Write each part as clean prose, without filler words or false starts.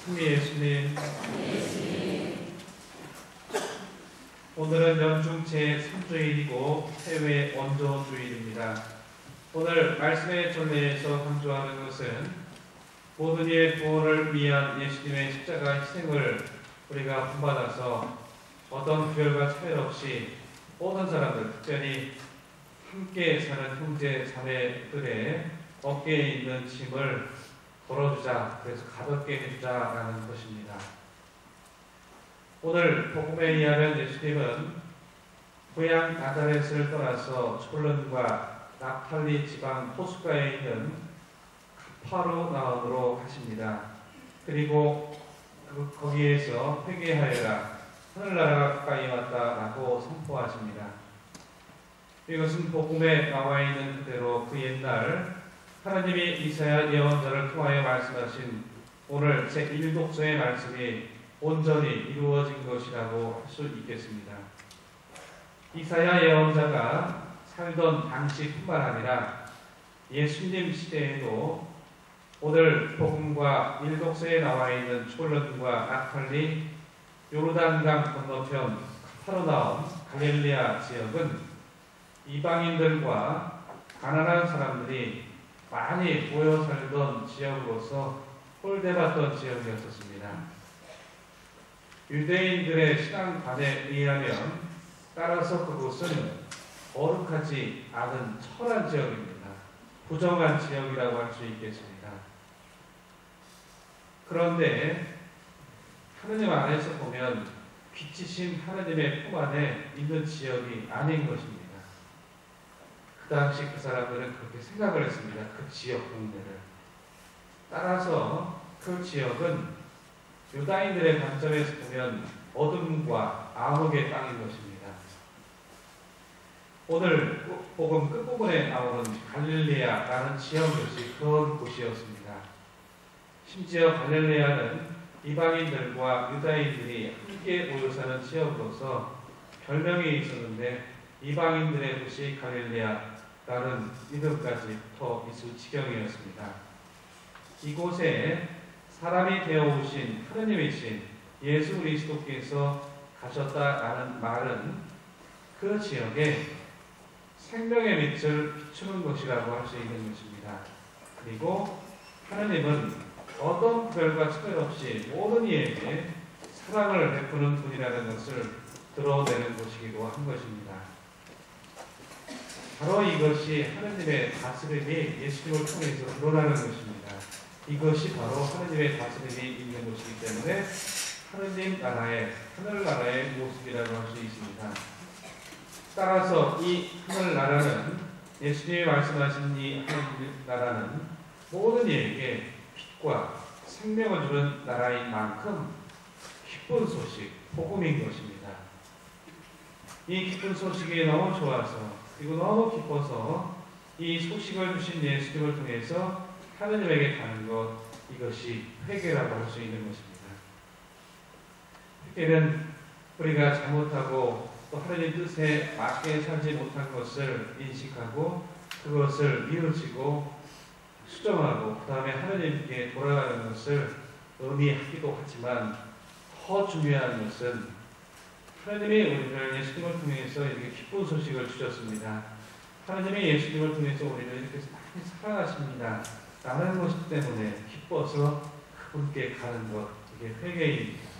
승리 예수님, 오늘은 연중 제3주일이고 해외 원조주일입니다. 오늘 말씀의 전례에서 강조하는 것은 모든 이의 구원을 위한 예수님의 십자가 희생을 우리가 본받아서 어떤 구별과 차별 없이 모든 사람들, 특별히 함께 사는 형제 자매들의 어깨에 있는 짐을 덜어주자, 그래서 가볍게 해주자라는 것입니다. 오늘 복음에 의하면 예수님은 고향 나자렛을 떠나서 촐른과 납탈리 지방 호숫가에 있는 가파르나움으로 가십니다. 그리고 거기에서 회개하여라, 하늘나라가 가까이 왔다라고 선포하십니다. 이것은 복음에 나와 있는 그대로 그 옛날 하나님이 이사야 예언자를 통하여 말씀하신 오늘 제1독서의 말씀이 온전히 이루어진 것이라고 할 수 있겠습니다. 이사야 예언자가 살던 당시뿐만 아니라 예수님 시대에도 오늘 복음과 1독서에 나와 있는 촐른과 납탈리, 요르단강 건너편 카파르나움, 갈릴레아 지역은 이방인들과 가난한 사람들이 많이 모여 살던 지역으로서 홀대받던 지역이었습니다. 유대인들의 신앙관에 의하면 따라서 그곳은 거룩하지 않은 철한 지역입니다. 부정한 지역이라고 할 수 있겠습니다. 그런데 하느님 안에서 보면 빛이신 하느님의 품 안에 있는 지역이 아닌 것입니다. 그 당시 그 사람들은 그렇게 생각을 했습니다. 그 지역 동네를. 따라서 그 지역은 유다인들의 관점에서 보면 어둠과 암흑의 땅인 것입니다. 오늘 복음 끝부분에 나오는 갈릴레아라는 지역 역시 그런 곳이었습니다. 심지어 갈릴레아는 이방인들과 유다인들이 함께 모여 사는 지역으로서 별명이 있었는데 이방인들의 도시 갈릴레아라는 이름까지 붙어 있을 지경이었습니다. 이곳에 사람이 되어오신 하느님이신 예수 그리스도께서 가셨다라는 말은 그 지역에 생명의 빛을 비추는 것이라고 할 수 있는 것입니다. 그리고 하느님은 어떤 구별과 차별 없이 모든 이에게 사랑을 베푸는 분이라는 것을 드러내는 곳이기도 한 것입니다. 바로 이것이 하느님의 다스림이 예수님을 통해서 드러나는 것입니다. 이것이 바로 하느님의 다스림이 있는 것이기 때문에 하느님 나라의, 하늘나라의 모습이라고 할 수 있습니다. 따라서 이 하늘나라는, 예수님이 말씀하신 이 하늘나라는 모든 이에게 빛과 생명을 주는 나라인 만큼 기쁜 소식, 복음인 것입니다. 이 기쁜 소식이 너무 좋아서, 그리고 너무 기뻐서 이 소식을 주신 예수님을 통해서 하느님에게 가는 것, 이것이 회개라고 할 수 있는 것입니다. 회개는 우리가 잘못하고 또 하느님 뜻에 맞게 살지 못한 것을 인식하고 그것을 뉘우치고 수정하고 그 다음에 하느님께 돌아가는 것을 의미하기도 하지만 더 중요한 것은 하느님이 우리를 예수님을 통해서 이렇게 기쁜 소식을 주셨습니다. 하느님이 예수님을 통해서 우리를 이렇게 많이 사랑하십니다. 라는 것 때문에 기뻐서 그분께 가는 것, 이게 회개입니다.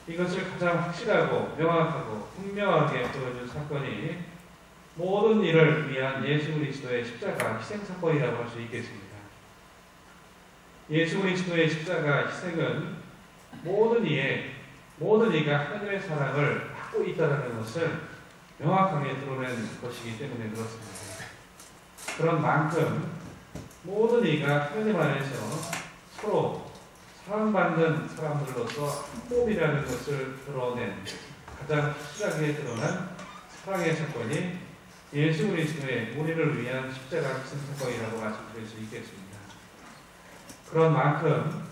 이것을 가장 확실하고 명확하고 분명하게 보여준 사건이 모든 일을 위한 예수 그리스도의 십자가 희생 사건이라고 할 수 있겠습니다. 예수 그리스도의 십자가 희생은 모든 이가 하나님의 사랑을 받고 있다는 것을 명확하게 드러낸 것이기 때문에 그렇습니다. 그런 만큼 모든 이가 하나님 안에서 서로 사랑받는 사람들로서 한 몸이라는 것을 드러낸, 가장 확실하게 드러난 사랑의 사건이 예수 그리스도의 우리를 위한 십자가 희생 사건이라고 말씀드릴 수 있겠습니다. 그런 만큼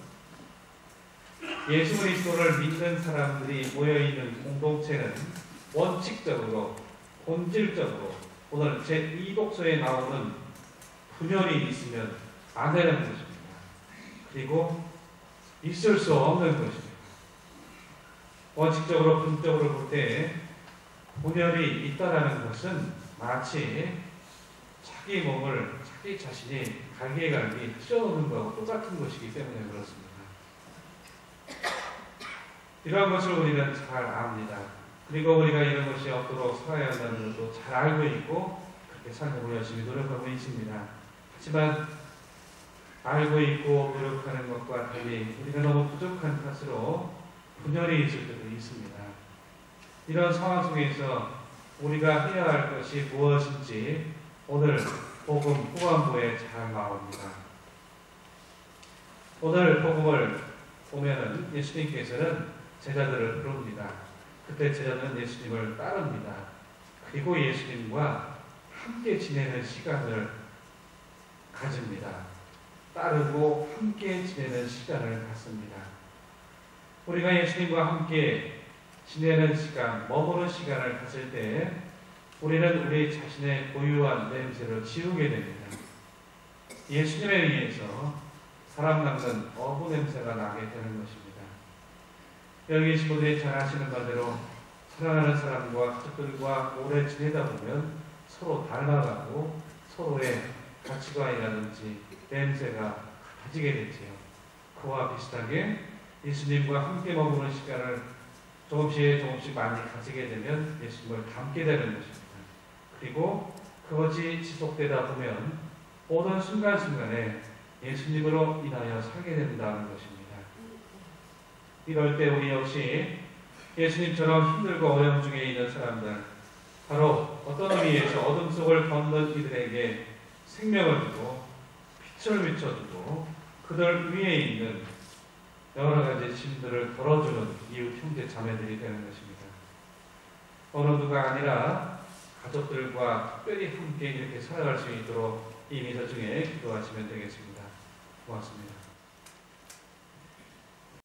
예수 그리스도를 믿는 사람들이 모여있는 공동체는 원칙적으로, 본질적으로 오늘 제2독서에 나오는 분열이 있으면 안 되는 것입니다. 그리고 있을 수 없는 것입니다. 원칙적으로 분적으로 볼 때 분열이 있다라는 것은 마치 자기 몸을 자기 자신이 갈기갈기 찢어놓는 것과 똑같은 것이기 때문에 그렇습니다. 이러한 것을 우리는 잘 압니다. 그리고 우리가 이런 것이 없도록 살아야 한다는 것도 잘 알고 있고 그렇게 살려고 열심히 노력하고 있습니다. 하지만 알고 있고 노력하는 것과 달리 우리가 너무 부족한 탓으로 분열이 있을 때도 있습니다. 이런 상황 속에서 우리가 해야 할 것이 무엇인지 오늘 복음 후반부에 잘 나옵니다. 오늘 복음을 보면은 예수님께서는 제자들을 부릅니다. 그때 제자들은 예수님을 따릅니다. 그리고 예수님과 함께 지내는 시간을 가집니다. 따르고 함께 지내는 시간을 갖습니다. 우리가 예수님과 함께 지내는 시간, 머무는 시간을 가질 때 우리는 우리 자신의 고유한 냄새를 지우게 됩니다. 예수님에 의해서 사람 남는 어부 냄새가 나게 되는 것입니다. 여기 계신 분들이 잘 아시는 바대로 사랑하는 사람과 가족들과 오래 지내다 보면 서로 닮아가고 서로의 가치관이라든지 냄새가 가지게 되지요. 그와 비슷하게 예수님과 함께 머무는 시간을 조금씩 많이 가지게 되면 예수님을 닮게 되는 것입니다. 그리고 그것이 지속되다 보면 모든 순간순간에 예수님으로 인하여 살게 된다는 것입니다. 이럴 때 우리 역시 예수님처럼 힘들고 어려움 중에 있는 사람들, 바로 어떤 의미에서 어둠 속을 걷는 이들에게 생명을 주고 빛을 비춰주고 그들 위에 있는 여러 가지 짐들을 덜어주는 이웃 형제 자매들이 되는 것입니다. 어느 누가 아니라 가족들과 특별히 함께 이렇게 살아갈 수 있도록 이 미사 중에 기도하시면 되겠습니다. 고맙습니다.